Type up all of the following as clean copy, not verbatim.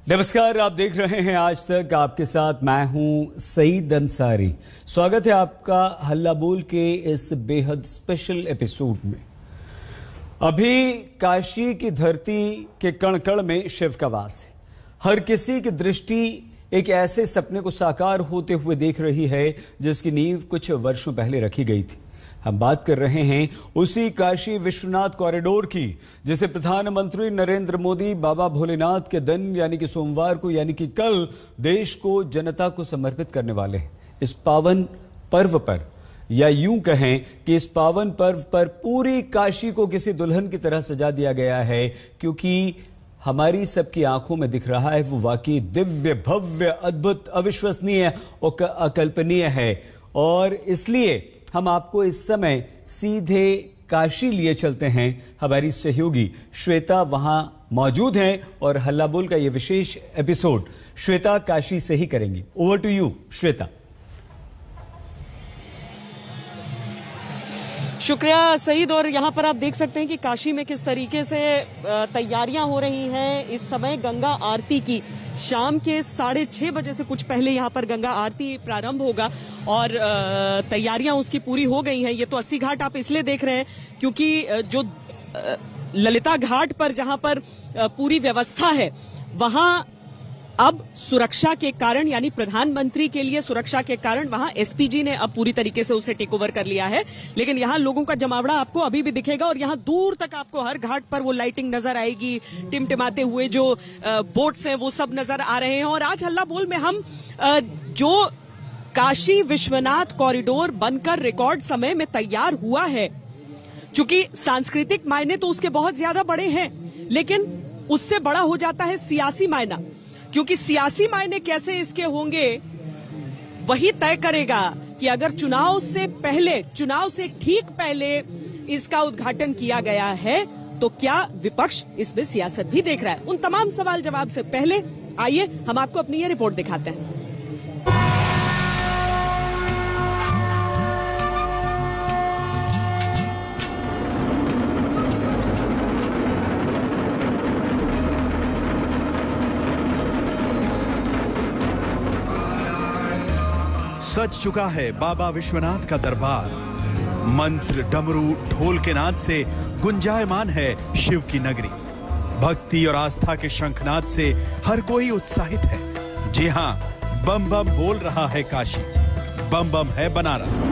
नमस्कार, आप देख रहे हैं आज तक। आपके साथ मैं हूं सईद अंसारी। स्वागत है आपका हल्ला बोल के इस बेहद स्पेशल एपिसोड में। अभी काशी की धरती के कण कण में शिव का वास है। हर किसी की दृष्टि एक ऐसे सपने को साकार होते हुए देख रही है जिसकी नींव कुछ वर्षों पहले रखी गई थी। हम बात कर रहे हैं उसी काशी विश्वनाथ कॉरिडोर की, जिसे प्रधानमंत्री नरेंद्र मोदी बाबा भोलेनाथ के दिन यानी कि सोमवार को यानी कि कल देश को जनता को समर्पित करने वाले हैं। इस पावन पर्व पर, या यूं कहें कि इस पावन पर्व पर पूरी काशी को किसी दुल्हन की तरह सजा दिया गया है, क्योंकि हमारी सबकी आंखों में दिख रहा है वो वाकई दिव्य, भव्य, अद्भुत, अविश्वसनीय और अकल्पनीय है। और इसलिए हम आपको इस समय सीधे काशी लिए चलते हैं। हमारी सहयोगी श्वेता वहां मौजूद हैं और हल्ला बोल का ये विशेष एपिसोड श्वेता काशी से ही करेंगी। Over to you Shweta. शुक्रिया सईद। और यहाँ पर आप देख सकते हैं कि काशी में किस तरीके से तैयारियां हो रही हैं। इस समय गंगा आरती की शाम के 6:30 बजे से कुछ पहले यहाँ पर गंगा आरती प्रारंभ होगा और तैयारियां उसकी पूरी हो गई हैं। ये तो 80 घाट आप इसलिए देख रहे हैं क्योंकि जो ललिता घाट पर जहाँ पर पूरी व्यवस्था है वहां अब सुरक्षा के कारण, यानी प्रधानमंत्री के लिए सुरक्षा के कारण वहां एसपीजी ने अब पूरी तरीके से उसे टेक ओवर कर लिया है। लेकिन यहां लोगों का जमावड़ा आपको अभी भी दिखेगा और यहां दूर तक आपको हर घाट पर वो लाइटिंग नजर आएगी, टिमटिमाते हुए जो बोट्स हैं वो सब नजर आ रहे हैं। और आज हल्ला बोल में हम जो काशी विश्वनाथ कॉरिडोर बनकर रिकॉर्ड समय में तैयार हुआ है, चूंकि सांस्कृतिक मायने तो उसके बहुत ज्यादा बड़े हैं, लेकिन उससे बड़ा हो जाता है सियासी मायना, क्योंकि सियासी मायने कैसे इसके होंगे वही तय करेगा कि अगर चुनाव से ठीक पहले इसका उद्घाटन किया गया है तो क्या विपक्ष इसमें सियासत भी देख रहा है। उन तमाम सवाल जवाब से पहले आइए हम आपको अपनी ये रिपोर्ट दिखाते हैं। सज चुका है बाबा विश्वनाथ का दरबार। मंत्र, डमरू, ढोल के नाद से गुंजायमान है शिव की नगरी। भक्ति और आस्था के शंखनाद से हर कोई उत्साहित है। जी हां, बम बम बोल रहा है काशी, बम बम है बनारस।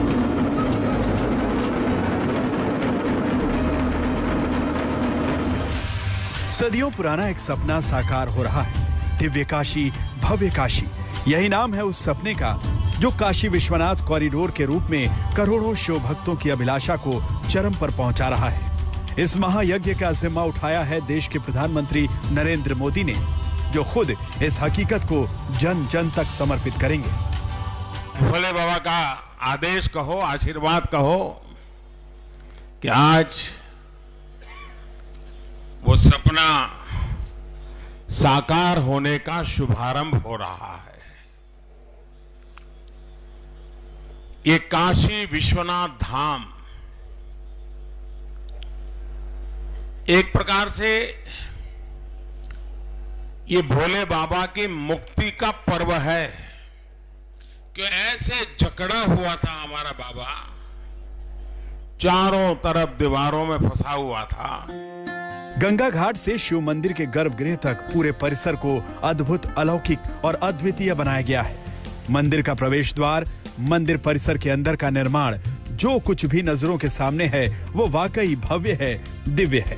सदियों पुराना एक सपना साकार हो रहा है। दिव्य काशी, भव्य काशी, यही नाम है उस सपने का जो काशी विश्वनाथ कॉरिडोर के रूप में करोड़ों शिव भक्तों की अभिलाषा को चरम पर पहुंचा रहा है। इस महायज्ञ का जिम्मा उठाया है देश के प्रधानमंत्री नरेंद्र मोदी ने, जो खुद इस हकीकत को जन जन तक समर्पित करेंगे। भोले बाबा का आदेश कहो, आशीर्वाद कहो कि आज वो सपना साकार होने का शुभारंभ हो रहा है। ये काशी विश्वनाथ धाम एक प्रकार से ये भोले बाबा की मुक्ति का पर्व है कि ऐसे जकड़ा हुआ था हमारा बाबा, चारों तरफ दीवारों में फंसा हुआ था। गंगा घाट से शिव मंदिर के गर्भगृह तक पूरे परिसर को अद्भुत, अलौकिक और अद्वितीय बनाया गया है। मंदिर का प्रवेश द्वार, मंदिर परिसर के अंदर का निर्माण, जो कुछ भी नजरों के सामने है वो वाकई भव्य है, दिव्य है।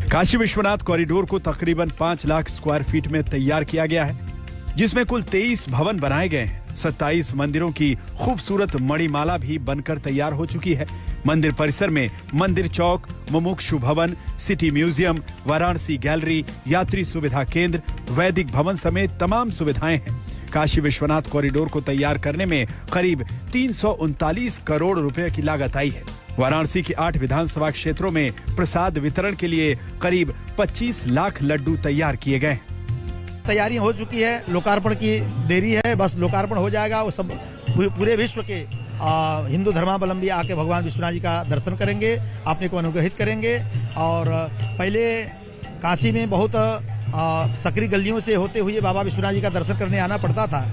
काशी विश्वनाथ कॉरिडोर को तकरीबन 5 लाख स्क्वायर फीट में तैयार किया गया है, जिसमें कुल 23 भवन बनाए गए हैं। 27 मंदिरों की खूबसूरत मणिमाला भी बनकर तैयार हो चुकी है। मंदिर परिसर में मंदिर चौक, मुमुक्षु भवन, सिटी म्यूजियम, वाराणसी गैलरी, यात्री सुविधा केंद्र, वैदिक भवन समेत तमाम सुविधाएं हैं। काशी विश्वनाथ कॉरिडोर को तैयार करने में करीब 339 करोड़ रुपए की लागत आई है। वाराणसी की 8 विधानसभा क्षेत्रों में प्रसाद वितरण के लिए करीब 25 लाख लड्डू तैयार किए गए। तैयारी हो चुकी है, लोकार्पण की देरी है, बस लोकार्पण हो जाएगा। वो सब पूरे विश्व के हिंदू धर्मावलंबी आके भगवान विश्वनाथ जी का दर्शन करेंगे, अपने को अनुग्रहित करेंगे। और पहले काशी में बहुत सकरी गलियों से होते हुए बाबा विश्वनाथ जी का दर्शन करने आना पड़ता था।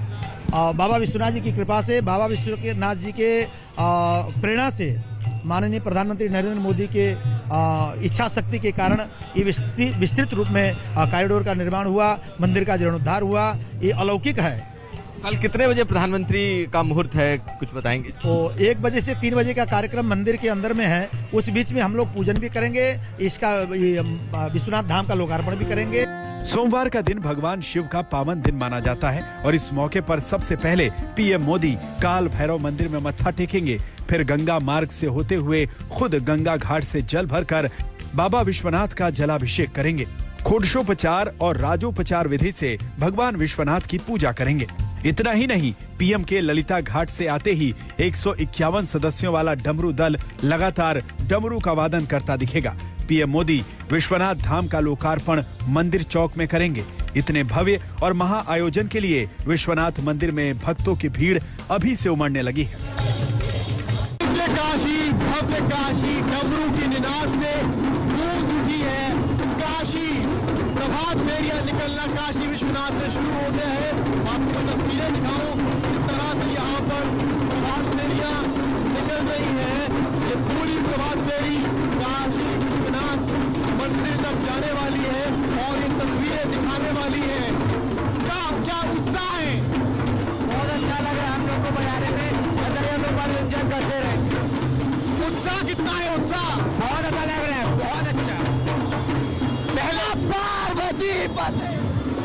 बाबा विश्वनाथ जी की कृपा से, बाबा विश्वनाथ जी के प्रेरणा से, माननीय प्रधानमंत्री नरेंद्र मोदी के इच्छा शक्ति के कारण ये विस्तृत रूप में कॉरिडोर का निर्माण हुआ, मंदिर का जीर्णोद्धार हुआ। ये अलौकिक है। कल कितने बजे प्रधानमंत्री का मुहूर्त है, कुछ बताएंगे? तो 1 बजे से 3 बजे का कार्यक्रम मंदिर के अंदर में है। उस बीच में हम लोग पूजन भी करेंगे, इसका विश्वनाथ धाम का लोकार्पण भी करेंगे। सोमवार का दिन भगवान शिव का पावन दिन माना जाता है और इस मौके पर सबसे पहले पीएम मोदी काल भैरव मंदिर में मत्था टेकेंगे। फिर गंगा मार्ग से होते हुए खुद गंगा घाट से जल भरकर बाबा विश्वनाथ का जलाभिषेक करेंगे। षोडशोपचार और राजोपचार विधि से भगवान विश्वनाथ की पूजा करेंगे। इतना ही नहीं, पीएम के ललिता घाट से आते ही 151 सदस्यों वाला डमरू दल लगातार डमरू का वादन करता दिखेगा। पीएम मोदी विश्वनाथ धाम का लोकार्पण मंदिर चौक में करेंगे। इतने भव्य और महा आयोजन के लिए विश्वनाथ मंदिर में भक्तों की भीड़ अभी से उमड़ने लगी है। काशी, भव्य काशी डमरू की निनाद से गूंज उठी है। काशी प्रभात फेरियां निकलना काशी विश्वनाथ में शुरू होते हैं। आपको तस्वीरें दिखाऊं किस तरह से यहाँ पर प्रभात फेरियां निकल रही है। ये पूरी प्रभात फेरी काशी विश्वनाथ मंदिर तक जाने वाली है और ये तस्वीरें दिखाने वाली है। क्या उत्साह है, बहुत अच्छा लग रहा है हम लोग को बजाने में। नजरिया में मनोरंजन करते रहे। उत्साह कितना है? उत्साह बहुत अच्छा लग रहा है, बहुत अच्छा। पहला पार्वती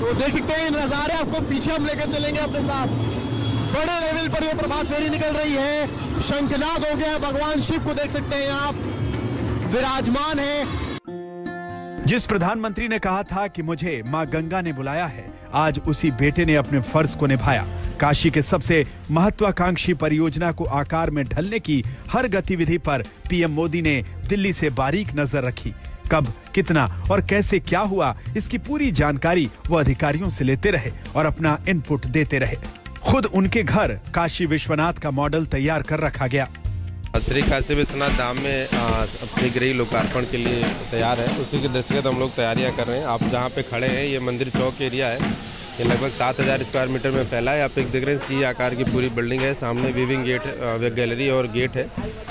तो देख सकते हैं नजारे, आपको पीछे हम लेकर चलेंगे अपने साथ। बड़े लेवल पर ये प्रभात फेरी निकल रही है। शंखनाद हो गया, भगवान शिव को देख सकते हैं आप विराजमान है। जिस प्रधानमंत्री ने कहा था कि मुझे मां गंगा ने बुलाया है, आज उसी बेटे ने अपने फर्ज को निभाया। काशी के सबसे महत्वाकांक्षी परियोजना को आकार में ढलने की हर गतिविधि पर पीएम मोदी ने दिल्ली से बारीक नजर रखी। कब, कितना और कैसे क्या हुआ, इसकी पूरी जानकारी वो अधिकारियों से लेते रहे और अपना इनपुट देते रहे। खुद उनके घर काशी विश्वनाथ का मॉडल तैयार कर रखा गया। श्री काशी विश्वनाथ धाम में अब शीघ्र ही लोकार्पण के लिए तैयार है। उसी के दृष्टिगत हम लोग तैयारियां कर रहे हैं। आप जहां पे खड़े हैं ये मंदिर चौक एरिया है। ये लगभग 7000 स्क्वायर मीटर में फैला है। आप एक देख रहे हैं सी आकार की पूरी बिल्डिंग है। सामने वीविंग गेट, गैलरी और गेट है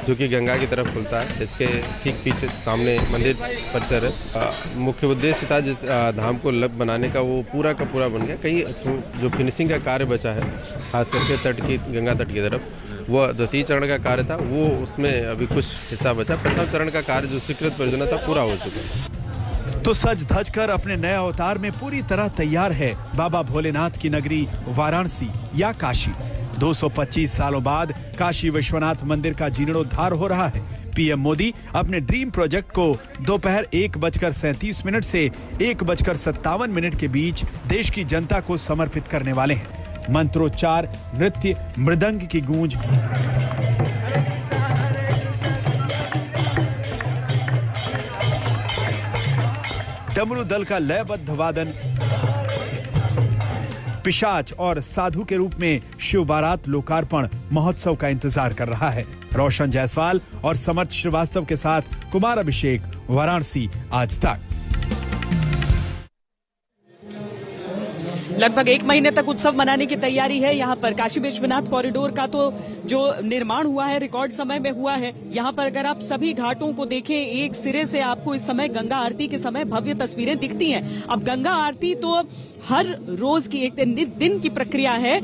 जो कि गंगा की तरफ खुलता है। इसके ठीक पीछे सामने मंदिर परिसर है। मुख्य उद्देश्य था जिस धाम को लब बनाने का, वो पूरा का पूरा बन गया। कहीं जो फिनिशिंग का कार्य बचा है, खास करके तट की, गंगा तट की तरफ, वो द्वितीय चरण का कार्य था, वो उसमें अभी कुछ हिस्सा बचा। प्रथम चरण का कार्य जो स्वीकृत परियोजना था पूरा हो चुका है। तो सज धज कर अपने नए अवतार में पूरी तरह तैयार है बाबा भोलेनाथ की नगरी वाराणसी या काशी। 225 सालों बाद काशी विश्वनाथ मंदिर का जीर्णोद्धार हो रहा है। पीएम मोदी अपने ड्रीम प्रोजेक्ट को दोपहर 1:37 से 1:57 के बीच देश की जनता को समर्पित करने वाले हैं। मंत्रोच्चार, नृत्य, मृदंग की गूंज, डमरू दल का लयबद्ध वादन, पिशाच और साधु के रूप में शिव बारात लोकार्पण महोत्सव का इंतजार कर रहा है। रोशन जायसवाल और समर्थ श्रीवास्तव के साथ कुमार अभिषेक, वाराणसी, आज तक। लगभग 1 महीने तक उत्सव मनाने की तैयारी है यहाँ पर। काशी विश्वनाथ कॉरिडोर का तो जो निर्माण हुआ है रिकॉर्ड समय में हुआ है। यहाँ पर अगर आप सभी घाटों को देखें, एक सिरे से आपको इस समय गंगा आरती के समय भव्य तस्वीरें दिखती हैं। अब गंगा आरती तो हर रोज की एक दिन की प्रक्रिया है,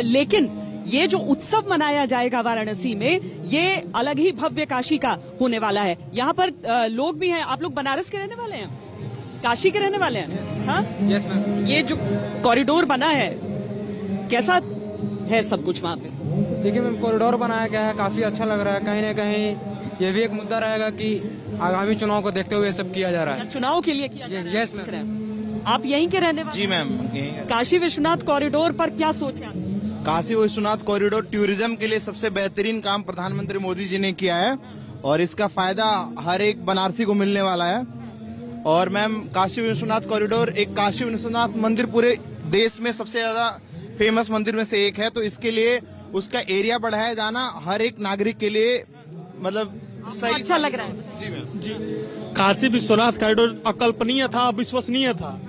लेकिन ये जो उत्सव मनाया जाएगा वाराणसी में, ये अलग ही भव्य काशी का होने वाला है। यहाँ पर लोग भी हैं। आप लोग बनारस के रहने वाले हैं, काशी के रहने वाले हैं? हाँ, यस मैम। ये जो कॉरिडोर बना है, कैसा है सब कुछ वहाँ पे? देखिए मैम, कॉरिडोर बनाया गया है, काफी अच्छा लग रहा है। कहीं ना कहीं ये भी एक मुद्दा रहेगा कि आगामी चुनाव को देखते हुए सब किया जा रहा है। चुनाव के लिए किया जा रहा है? Yes ma'am. आप यहीं के रहने वाले? जी मैम, यहीं। काशी विश्वनाथ कॉरिडोर पर क्या सोच है? काशी विश्वनाथ कॉरिडोर टूरिज्म के लिए सबसे बेहतरीन काम प्रधानमंत्री मोदी जी ने किया है और इसका फायदा हर एक बनारसी को मिलने वाला है। और मैम, काशी विश्वनाथ कॉरिडोर एक काशी विश्वनाथ मंदिर पूरे देश में सबसे ज्यादा फेमस मंदिर में से एक है, तो इसके लिए उसका एरिया बढ़ाया जाना हर एक नागरिक के लिए मतलब सही, अच्छा लग रहा है। जी मैम। जी, काशी विश्वनाथ कॉरिडोर अकल्पनीय था, अविश्वसनीय था।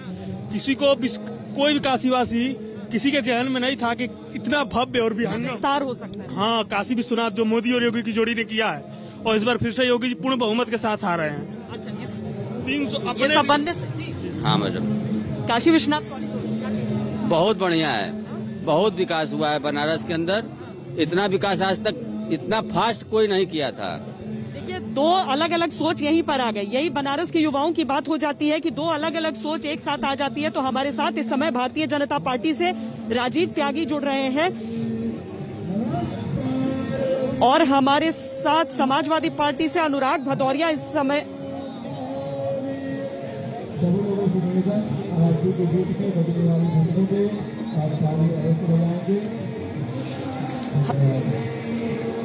किसी को कोई भी काशीवासी किसी के जहन में नहीं था कि इतना भव्य और विस्तार हो सकता है। हाँ, काशी विश्वनाथ जो मोदी और योगी की जोड़ी ने किया है, और इस बार फिर से योगी जी पूर्ण बहुमत के साथ आ रहे हैं। अच्छा, अपने सब बनने से हाँ मैडम, काशी विश्वनाथ कॉरिडोर बहुत बढ़िया है, बहुत विकास हुआ है बनारस के अंदर। इतना विकास आज तक इतना फास्ट कोई नहीं किया था। देखिए, दो अलग अलग सोच यहीं पर आ गई। यही बनारस के युवाओं की बात हो जाती है कि दो अलग अलग सोच एक साथ आ जाती है। तो हमारे साथ इस समय भारतीय जनता पार्टी से राजीव त्यागी जुड़ रहे हैं और हमारे साथ समाजवादी पार्टी से अनुराग भदौरिया इस समय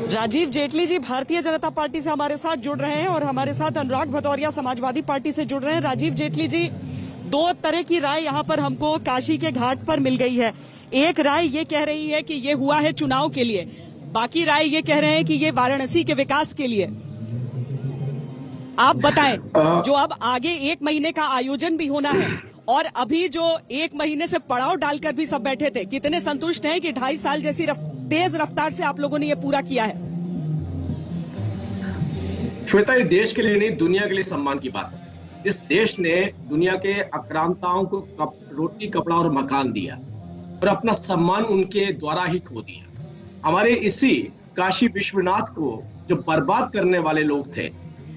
राजीव जेटली जी भारतीय जनता पार्टी से हमारे साथ जुड़ रहे हैं और हमारे साथ अनुराग भदौरिया समाजवादी पार्टी से जुड़ रहे हैं। राजीव जेटली जी, दो तरह की राय यहाँ पर हमको काशी के घाट पर मिल गई है। एक राय ये कह रही है कि ये हुआ है चुनाव के लिए, बाकी राय ये कह रहे हैं कि ये वाराणसी के विकास के लिए। आप बताएं, जो अब आगे 1 महीने का आयोजन भी होना है और अभी जो 1 महीने से पड़ाव डालकर भी सब बैठे थे, कितने संतुष्ट हैं कि 2.5 साल जैसी तेज रफ्तार से आप लोगों ने ये पूरा किया है? श्वेता, ये देश के लिए नहीं, दुनिया के लिए सम्मान की बात है। इस देश ने दुनिया के आक्रांताओं को रोटी, कपड़ा और मकान दिया और अपना सम्मान उनके द्वारा ही खो दिया। हमारे इसी काशी विश्वनाथ को जो बर्बाद करने वाले लोग थे,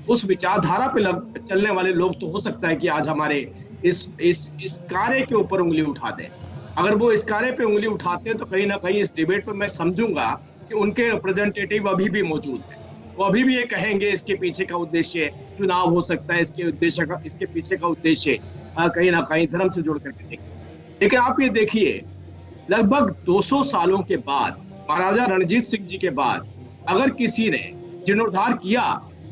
उस विचारधारा पे चलने वाले लोग, तो हो सकता है कि आज हमारे इस कार्य के ऊपर उंगली उठा दें। अगर वो इस कार्य पे उंगली उठाते हैं तो कहीं ना कहीं इस डिबेट पे मैं समझूंगा कि उनके रिप्रेजेंटेटिव अभी भी मौजूद हैं। वो अभी भी ये कहेंगे इसके पीछे का उद्देश्य चुनाव हो सकता है, इसके पीछे का उद्देश्य कहीं ना कहीं धर्म से जोड़ करके देखें। लेकिन आप ये देखिए, लगभग 200 सालों के बाद, महाराजा रणजीत सिंह जी के बाद, अगर किसी ने जीर्णोद्धार किया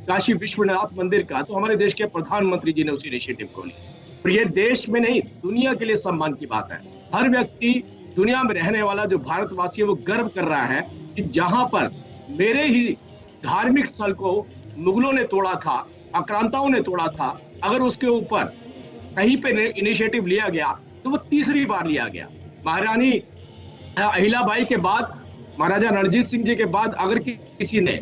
काशी विश्वनाथ मंदिर का, तो हमारे देश के प्रधानमंत्री जी ने उस इनिशिएटिव को लिया। और ये देश में नहीं, दुनिया के लिए सम्मान की बात है। हर व्यक्ति, दुनिया में रहने वाला जो भारतवासी है, वो गर्व कर रहा है कि जहां पर मेरे ही धार्मिक स्थल को मुगलों ने तोड़ा था, आक्रांताओं ने तोड़ा था, अगर उसके ऊपर कहीं पे इनिशिएटिव लिया गया तो वो तीसरी बार लिया गया। महारानी अहिल्याबाई के बाद, महाराजा रणजीत सिंह जी के बाद अगर किसी ने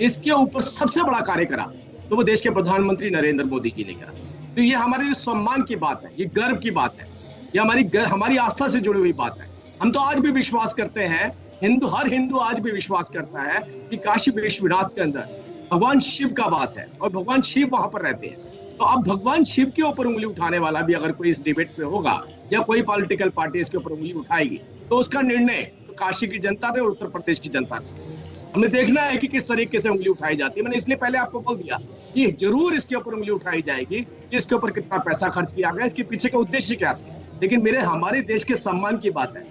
इसके ऊपर सबसे बड़ा कार्य करा तो वो देश के प्रधानमंत्री नरेंद्र मोदी जी ने करा। तो ये हमारे लिए सम्मान की बात है, ये गर्व की बात है, ये हमारी आस्था से जुड़ी हुई बात है। हम तो आज भी विश्वास करते हैं, हर हिंदू आज भी विश्वास करता है कि काशी विश्वनाथ के अंदर भगवान शिव का वास है और भगवान शिव वहां पर रहते हैं। तो अब भगवान शिव के ऊपर उंगली उठाने वाला भी अगर कोई इस डिबेट पे होगा या कोई पॉलिटिकल पार्टी इसके ऊपर उंगली उठाएगी, तो उसका निर्णय तो काशी की जनता ने और उत्तर प्रदेश की जनता ने। हमें देखना है कि किस तरीके से उंगली उठाई जाती है। मैंने इसलिए पहले आपको बोल दिया कि जरूर इसके ऊपर उंगली उठाई जाएगी, इसके ऊपर कितना पैसा खर्च किया गया, इसके पीछे का उद्देश्य क्या था। लेकिन हमारे देश के सम्मान की बात है,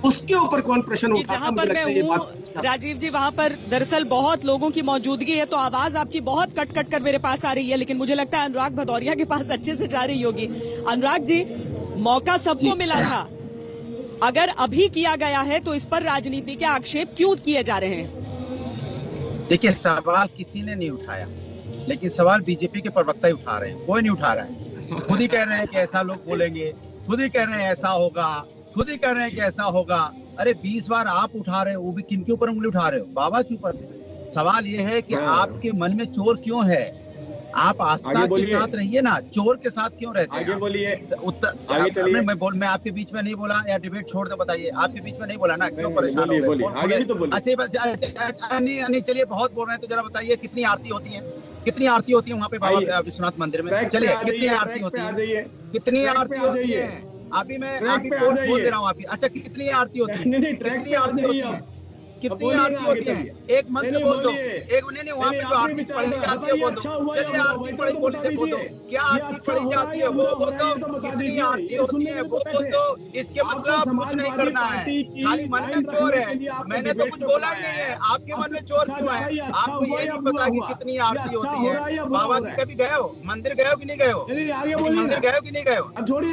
उसके ऊपर कौन प्रश्न उठाता है? जहां पर मैं हूँ राजीव जी, वहां पर दरअसल बहुत लोगों की मौजूदगी है, तो आवाज आपकी बहुत कट कट कर मेरे पास आ रही है, लेकिन मुझे लगता है अनुराग भदौरिया के पास अच्छे से जा रही होगी। अनुराग जी, मौका सबको मिला था, अगर अभी किया गया है तो इस पर राजनीति के आक्षेप क्यों किए जा रहे हैं? देखिए, सवाल किसी ने नहीं उठाया, लेकिन सवाल बीजेपी के प्रवक्ता ही उठा रहे हैं। कोई नहीं उठा रहा है, खुद ही कह रहे हैं कि ऐसा लोग बोलेंगे, खुद ही कह रहे हैं ऐसा होगा, खुद ही कह रहे हैं कि ऐसा होगा। अरे 20 बार आप उठा रहे हो, वो भी किन के ऊपर उंगली उठा रहे हो? बाबा के ऊपर। सवाल ये है कि आपके मन में चोर क्यों है? आप आस्था के साथ रहिए ना, चोर के साथ क्यों रहते हैं? आगे बोलिए। मैं आपके बीच में नहीं बोला, या डिबेट छोड़ दो, बताइए। आपके बीच में नहीं बोला ना, क्यों परेशान हो गए? अच्छा, नहीं, चलिए, बहुत बोल रहे हैं तो जरा बताइए, कितनी आरती होती है? कितनी आरती होती है वहाँ पे बाबा विश्वनाथ मंदिर में? चलिए, कितनी आरती होती है? कितनी आरती होती है? अभी मैं बोल दे रहा हूँ आपकी। अच्छा, कितनी आरती होती है? कितनी आरती होती है? कितनी आरती होती है? एक मंत्र बोल दो। एक नहीं, वहाँ पे जो आरती पढ़ी जाती है बोल दो। चलिए, आरती पढ़ी बोली थे बोल दो। क्या आरती पढ़ी जाती है वो बोल दो। कितनी आरती होती है वो बोल दो। इसके मतलब कुछ नहीं करना है, खाली मन में चोर है। मैंने तो कुछ बोला ही नहीं है, आपके मन में चोर क्यों है? आपको ये नहीं पता कि कितनी आरती होती है? बाबा की कभी गए हो? मंदिर गए हो कि नहीं गए हो? मंदिर गए हो कि नहीं गए हो?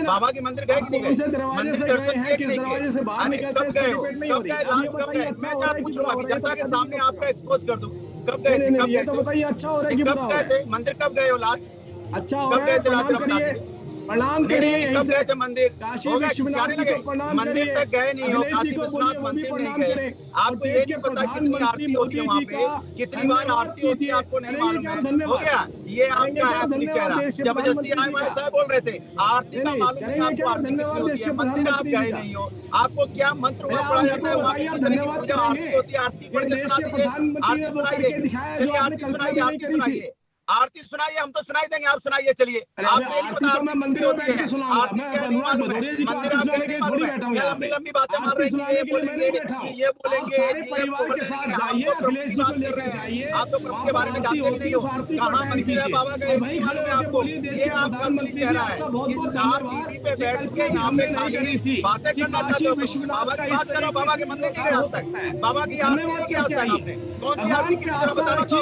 बाबा के मंदिर गए कि नहीं गए? मंदिर दर्शन किए कि नहीं किए? कब गए हो? कब गए? लास्ट कब गए? मैं पूछ रहा हूँ, अभी जनता के सामने आपका एक्सपोज कर दूं। कब गए थे? कब गए थे? बताइए। अच्छा हो रहा है कि कब गए थे? मंदिर कब गए हो लास्ट? अच्छा हो रहा है, प्रणाम करिए। प्रणाम करिए। कब गए थे मंदिर? काशी हो गए, विश्वनाथ सियाने जी लगे? को प्रणाम मंदिर करिए। तक गए नहीं हो, अखिलेश काशी जी को विश्वनाथ बोलिए वो भी मंदिर नहीं प्रणाम गए। करें। आपको ये नहीं पता कितनी आरती होती है वहाँ पे, कितनी बार आरती होती है आपको नहीं मालूम है। हो गया, ये आपका है असली चेहरा। जबरदस्ती आए हमारे साहब बोल रहे थे आरती का मालूम नहीं आपको, आरती कितनी होती है। मंदिर आप गए नहीं हो, आपको क्या मंत्र वहाँ पढ़ा जाता है, वहाँ किस तरह की पूजा आरती होती है। आरती पढ़ के सुना दीजिए, आरती सुनाइए। चलिए आरती सुनाइए, आरती सुनाइए, आरती सुनाइए। हम तो सुनाई देंगे, आप सुनाइए। चलिए आपको नहीं पता आरती मंदिर में बैठ के सुनाऊंगा। आरती क्या नहीं मालूम है, मंदिर आप क्या नहीं मालूम है। क्या लंबी लंबी बातें मार रहे हैं, ये बोलेंगे ये बोलेंगे, सारे परिवार के साथ जाइए, अखिलेश जी को लेकर जाइए। आप तो प्रभु के बारे में जानते भी नहीं हो। कहाँ मंदिर है बाबा का, ये नहीं मालूम है आपको। ये आपका असली चेहरा है। आप टीवी पे बैठ के यहाँ पे खाली बातें करना चाहते हो। बाबा की बात करो, बाबा के मंदिर नहीं गए आज तक, बाबा की आरती नहीं की आज तक आपने। कौन सी आरती की जरा बताना तो,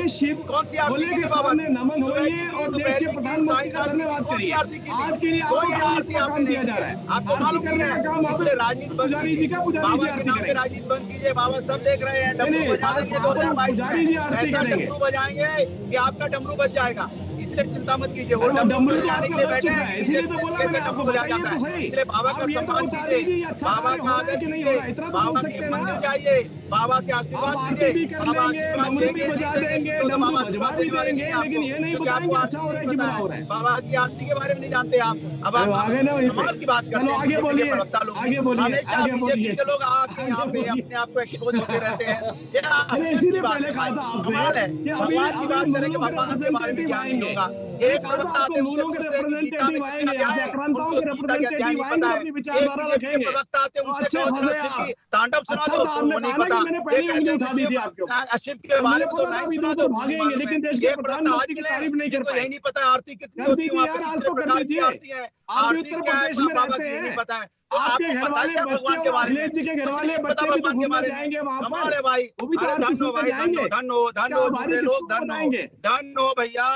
कौन सी आरती की बाबा नमन होइए और देश के प्रधानमंत्री का धन्यवाद करिए। आज के लिए कोई आरती आपने दिया जा रहा है, आपको मालूम नहीं है। इसलिए राजनीति बंद कीजिए, बाबा के नाम पे राजनीति बंद कीजिए। बाबा सब देख रहे हैं, डमरू बजा देंगे 2022 में। ऐसा डमरू बजाएंगे कि आपका डमरू बज जाएगा, इसलिए चिंता मत कीजिए। वो डमरू बजाने के लिए बैठे हैं, इसलिए डमरू बजाया जाता है। इसलिए बाबा का सम्मान कीजिए, बाबा का आदर कीजिए, बाबा के मंदिर जाइए, बाबा से आशीर्वाद लीजिए। बाबा आशीर्वाद देंगे, तो बाबा आशीर्वाद देने वाले नहीं आपको, क्योंकि आपको आरती नहीं पता है, बाबा की आरती के बारे में नहीं जानते आप। अब आप समाज की बात करते हैं, बीजेपी के प्रवक्ता लोग हमेशा बीजेपी के लोग आके यहाँ पे अपने आप को एक्सपोज होते रहते हैं। कमाल है, भगवान की बात करेंगे, भगवान के बारे में ज्ञान नहीं होगा। एक प्रवक्ता आते हैं, उनसे पूछते हैं कि गीता में कितना क्या है, उनको गीता का ज्ञान नहीं पता है। एक बीजेपी के प्रवक्ता आते हैं, उनसे कहो शिव की तांडव सुना दो, तो वो नहीं पता। ये कहते हैं शिव के बारे में तो नहीं सुना दो, ये प्रवक्ता आज के लिए जिनको यही नहीं पता आरती कितनी होती है, वहाँ पे कितने प्रकार की आरती है, आरती क्या है बाबा की नहीं पता है। तो आपको पता है भगवान के बारे में, कुछ नहीं पता भगवान के बारे में। कमाल है भाई, अरे धन हो भाई, धन हो, धन हो, धन हो, झूठे लोग धन हो, धन हो भैया,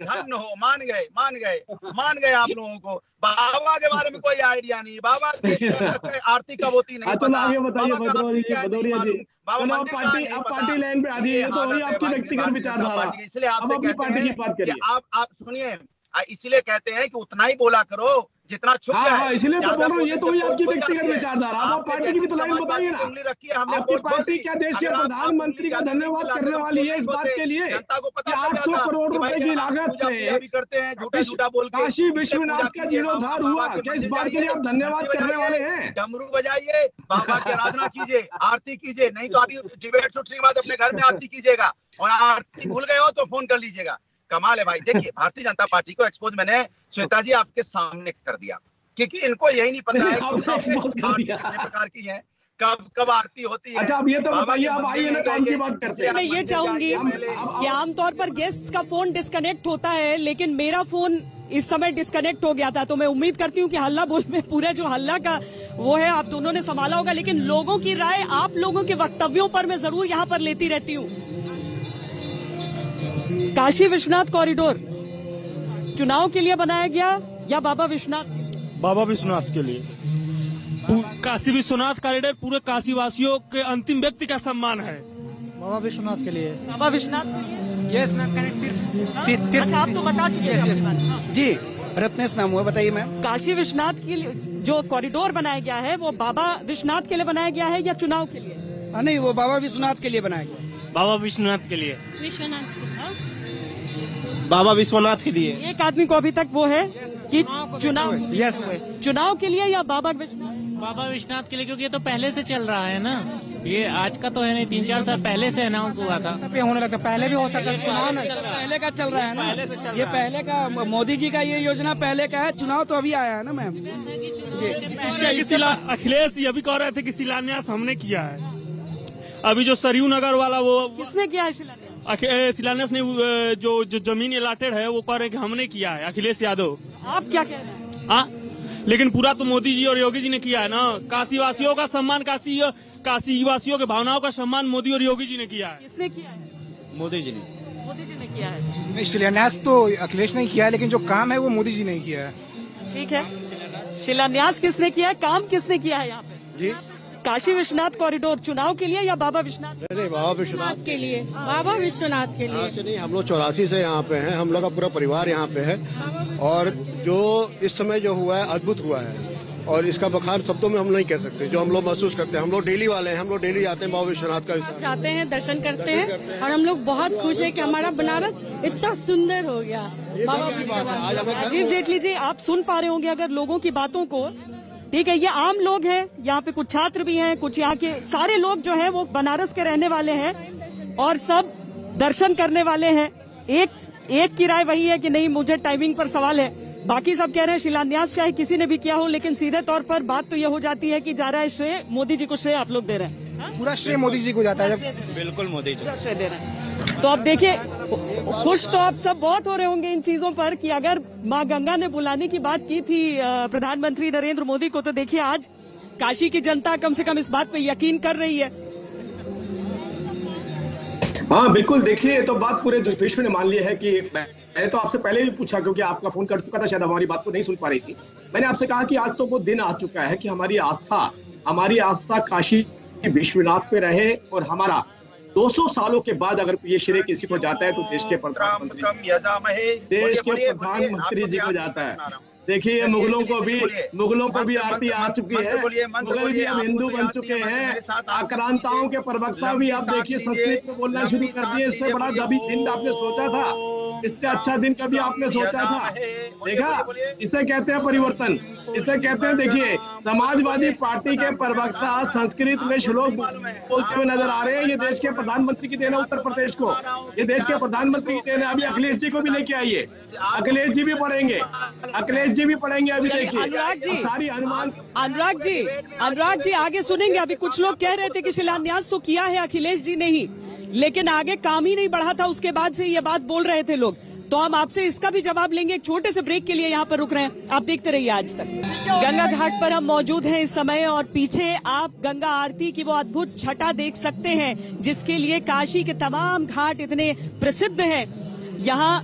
धन हो। मान गए, मान गए, मान गए आप लोगों को। बाबा के बारे में कोई आइडिया नहीं, बाबा की आरती कब होती नहीं पता, बाबा का आरती क्या है नहीं मालूम, बाबा मंदिर का नहीं पता। पार्टी लाइन पे आ जाइए, तो वही आपकी व्यक्तिगत विचारधारा। इसलिए आपसे कहते हैं कि आप सुनिए, इसलिए कहते हैं कि उतना ही बोला करो जितना छुप जाए। इसलिए तो बोल रहा हूँ, ये तो वही आपकी व्यक्तिगत विचारधारा। आप पार्टी की भी तो लाइन बताइए ना, आपकी पार्टी क्या देश के प्रधानमंत्री का धन्यवाद करने वाली है इस बात के लिए जनता को पता 800 करोड़ रुपए की लागत से भी करते हैं, झूठा झूठा बोल के काशी विश्वनाथ का जीर्णोद्धार हुआ। क्या इस बात के लिए आप धन्यवाद करने वाले हैं? डमरू बजाइए, बाबा की आराधना कीजिए, आरती कीजिए, नहीं तो अभी डिबेट छूटने के बाद अपने घर में आरती कीजिएगा, और आरती भूल गए हो तो फोन कर लीजिएगा। कमाल है भाई। देखिए भारतीय जनता पार्टी को एक्सपोज मैंने श्वेता जी आपके सामने कर दिया, क्योंकि इनको यही नहीं पता है कितने प्रकार की है, कब आरती होती है। अच्छा, अब ये तो बताइए, आप आइए ना, काम की बात करते हैं। मैं ये चाहूंगी कि आमतौर पर गेस्ट का फोन डिस्कनेक्ट होता है, लेकिन मेरा फोन इस समय डिस्कनेक्ट हो गया था, तो मैं उम्मीद करती हूँ कि हल्ला बोल में पूरा जो हल्ला का वो है आप दोनों ने संभाला होगा। लेकिन लोगों की राय, आप लोगों के वक्तव्यों पर मैं जरूर यहाँ पर लेती रहती हूँ। काशी विश्वनाथ कॉरिडोर चुनाव के लिए बनाया गया या बाबा विश्वनाथ? बाबा विश्वनाथ के लिए। काशी विश्वनाथ कॉरिडोर पूरे काशी वासियों के अंतिम व्यक्ति का सम्मान है। बाबा विश्वनाथ के लिए। बाबा विश्वनाथ, यस मैम, करेक्ट। अच्छा, आप तो बता चुके हैं जी। रत्नेश नाम हुआ, बताइए मैम। काशी विश्वनाथ के लिए जो कॉरिडोर बनाया गया है वो बाबा विश्वनाथ के लिए बनाया गया है या चुनाव के लिए? नहीं, वो बाबा विश्वनाथ के लिए बनाया गया। बाबा विश्वनाथ के लिए। विश्वनाथ बाबा विश्वनाथ के लिए। एक आदमी को अभी तक वो है कि चुनाव के लिए या बाबा विश्वनाथ? बाबा विश्वनाथ के लिए, क्योंकि ये तो पहले से चल रहा है ना, ये आज का तो है नहीं, 3-4 साल पहले से अनाउंस हुआ था। होने लगा, पहले भी हो सकता है। चुनाव पहले का चल रहा है ना, ये पहले का, मोदी जी का ये योजना पहले का है, चुनाव तो अभी आया है ना मैम जी। अखिलेश अभी कह रहे थे कि शिलान्यास हमने किया है। अभी जो सरयू नगर वाला, वो किसने किया है शिलान्यास? शिलान्यास ने जो जमीन अलाटेड है वो कह रहे हैं कि हमने किया है, अखिलेश यादव। आप क्या कह रहे हैं? हाँ, लेकिन पूरा तो मोदी जी और योगी जी ने किया है ना। काशी वासियों का सम्मान, काशी वासियों के भावनाओं का सम्मान मोदी और योगी जी ने किया है। किसने किया है? मोदी जी ने। मोदी जी ने किया है। नहीं, शिलान्यास तो अखिलेश ने किया है, लेकिन जो काम है वो मोदी जी ने किया है। ठीक है, शिलान्यास किसने किया है, काम किसने किया है यहाँ पे? जी, काशी विश्वनाथ कॉरिडोर चुनाव के लिए या बाबा विश्वनाथ? नहीं, बाबा विश्वनाथ के लिए, बाबा विश्वनाथ के लिए। नहीं, हम लोग 84 से यहाँ पे हैं, हम लोग का पूरा परिवार यहाँ पे है और जो इस समय जो हुआ है अद्भुत हुआ है और इसका बखान शब्दों में हम नहीं कह सकते। जो हम लोग महसूस करते हैं, हम लोग डेली वाले हैं, हम लोग डेली जाते हैं बाबा विश्वनाथ का जाते हैं, दर्शन करते हैं और हम लोग बहुत खुश हैं कि हमारा बनारस इतना सुंदर हो गया। बाबा विश्वनाथ। राजीव जेटली जी, आप सुन पा रहे होंगे अगर लोगों की बातों को, ठीक है, ये आम लोग हैं, यहाँ पे कुछ छात्र भी हैं, कुछ यहाँ के सारे लोग जो हैं वो बनारस के रहने वाले हैं और सब दर्शन करने वाले हैं। एक की राय वही है कि नहीं, मुझे टाइमिंग पर सवाल है, बाकी सब कह रहे हैं शिलान्यास चाहे किसी ने भी किया हो, लेकिन सीधे तौर पर बात तो ये हो जाती है कि जा रहा है श्रेय मोदी जी को, श्रेय आप लोग दे रहे हैं। पूरा श्रेय मोदी जी को जाता है। बिल्कुल मोदी जी श्रेय दे रहे हैं। तो अब देखिए, खुश तो आप सब बहुत हो रहे होंगे इन चीजों पर कि अगर माँ गंगा ने बुलाने की बात की थी प्रधानमंत्री नरेंद्र मोदी को, तो देखिए आज काशी की जनता कम से कम इस बात पे यकीन कर रही है। हाँ बिल्कुल, देखिए तो बात पूरे विश्व ने मान लिया है कि मैंने तो आपसे पहले भी पूछा क्योंकि आपका फोन कर चुका था, शायद हमारी बात को नहीं सुन पा रही थी। मैंने आपसे कहा कि आज तो वो दिन आ चुका है कि हमारी आस्था काशी विश्वनाथ पे रहे और हमारा 200 सालों के बाद अगर ये श्रेय किसी को जाता है तो देश के प्रधानमंत्री जी को जाता है। देखिए मुगलों को भी आरती आ चुकी है, मुगल भी अब हिंदू बन चुके हैं, आक्रांताओं के प्रवक्ता भी आप देखिए संस्कृत में बोलना शुरू कर दिए। इससे बड़ा कभी दिन आपने सोचा था? इससे अच्छा दिन कभी आपने सोचा था? देखा, इसे कहते हैं परिवर्तन, इसे कहते हैं। देखिए समाजवादी पार्टी के प्रवक्ता संस्कृत में श्लोक बोलते हुए नजर आ रहे हैं। ये देश के प्रधानमंत्री की देन है, उत्तर प्रदेश को ये देश के प्रधानमंत्री की देन है। अभी अखिलेश जी को भी लेके आइए, अखिलेश जी भी पढ़ेंगे, अभी देखिए अनुराग जी, सारी अनुमान। अनुराग जी आगे सुनेंगे। अभी कुछ लोग कह रहे थे कि शिलान्यास तो किया है अखिलेश जी ने ही, लेकिन आगे काम ही नहीं बढ़ा था, उसके बाद से ये बात बोल रहे थे लोग। तो हम आपसे इसका भी जवाब लेंगे। एक छोटे से ब्रेक के लिए यहाँ पर रुक रहे हैं, आप देखते रहिए आज तक। गंगा घाट पर हम मौजूद हैं इस समय और पीछे आप गंगा आरती की वो अद्भुत छटा देख सकते हैं जिसके लिए काशी के तमाम घाट इतने प्रसिद्ध हैं। यहाँ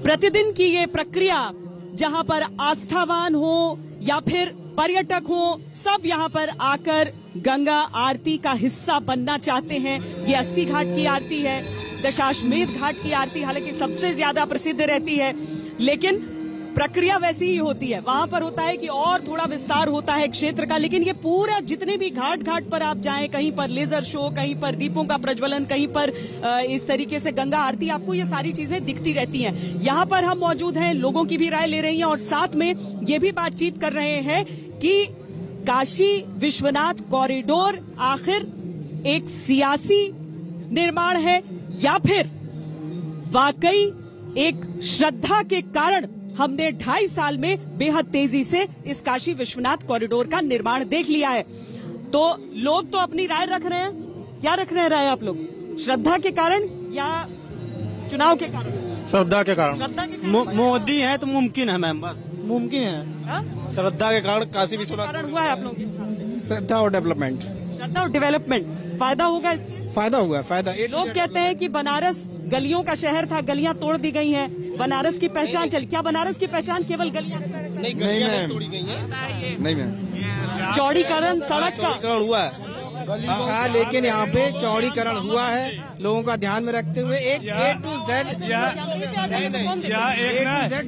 प्रतिदिन की ये प्रक्रिया, जहाँ पर आस्थावान हो या फिर पर्यटक हो, सब यहाँ पर आकर गंगा आरती का हिस्सा बनना चाहते हैं। ये 80 घाट की आरती है, दशाश्वमेध घाट की आरती हालांकि सबसे ज्यादा प्रसिद्ध रहती है, लेकिन प्रक्रिया वैसी ही होती है। वहां पर होता है कि और थोड़ा विस्तार होता है क्षेत्र का, लेकिन ये पूरा जितने भी घाट पर आप जाएं, कहीं पर लेजर शो, कहीं पर दीपों का प्रज्वलन, कहीं पर इस तरीके से गंगा आरती, आपको ये सारी चीजें दिखती रहती हैं। यहाँ पर हम मौजूद हैं, लोगों की भी राय ले रही हैं और साथ में ये भी बातचीत कर रहे हैं कि काशी विश्वनाथ कॉरिडोर आखिर एक सियासी निर्माण है या फिर वाकई एक श्रद्धा के कारण हमने 2.5 साल में बेहद तेजी से इस काशी विश्वनाथ कॉरिडोर का निर्माण देख लिया है। तो लोग तो अपनी राय रख रहे हैं। क्या रख रहे हैं राय आप लोग? श्रद्धा के कारण या चुनाव के कारण? श्रद्धा के कारण। मोदी है तो मुमकिन है मैम, मुमकिन है। श्रद्धा के कारण काशी विश्वनाथ कारण हुआ है आप लोगों के हिसाब से? श्रद्धा और डेवलपमेंट। श्रद्धा और डेवलपमेंट, फायदा होगा इससे? फायदा हुआ, फायदा। लोग कहते हैं कि बनारस गलियों का शहर था, गलियां तोड़ दी गई हैं, बनारस की पहचान चल, क्या बनारस की पहचान केवल गलियां? नहीं मैम, चौड़ीकरण सड़क का हुआ है हाँ, लेकिन यहाँ पे चौड़ीकरण हुआ है लोगों का ध्यान में रखते हुए। एक A to Z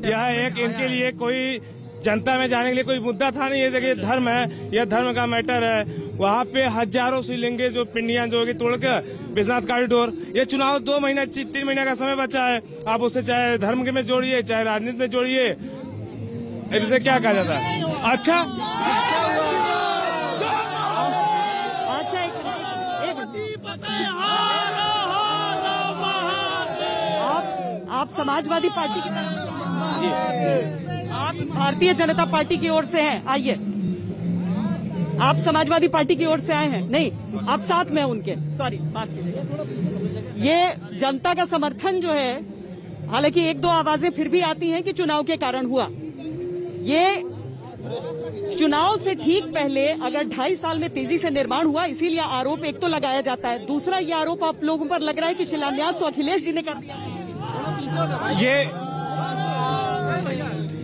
यह एक इनके लिए कोई जनता में जाने के लिए कोई मुद्दा था नहीं। ये जगह धर्म है, यह धर्म का मैटर है। वहाँ पे हजारों शिवलिंगे जो पिंडियां जो तोड़कर विश्वनाथ कॉरिडोर, ये चुनाव 2 महीना 3 महीने का समय बचा है। आप उसे चाहे धर्म के में जोड़िए, चाहे राजनीति में जोड़िए, इसे क्या कहा जाता है? अच्छा आप समाजवादी पार्टी की तरफ आप भारतीय जनता पार्टी की ओर से हैं, आइए। आप समाजवादी पार्टी की ओर से आए हैं? नहीं, आप साथ में उनके, सॉरी बात कीजिए। ये जनता का समर्थन जो है, हालांकि 1-2 आवाजें फिर भी आती हैं कि चुनाव के कारण हुआ। ये चुनाव से ठीक पहले अगर 2.5 साल में तेजी से निर्माण हुआ, इसीलिए आरोप एक तो लगाया जाता है। दूसरा ये आरोप आप लोगों पर लग रहा है कि शिलान्यास तो अखिलेश जी ने कर दिया।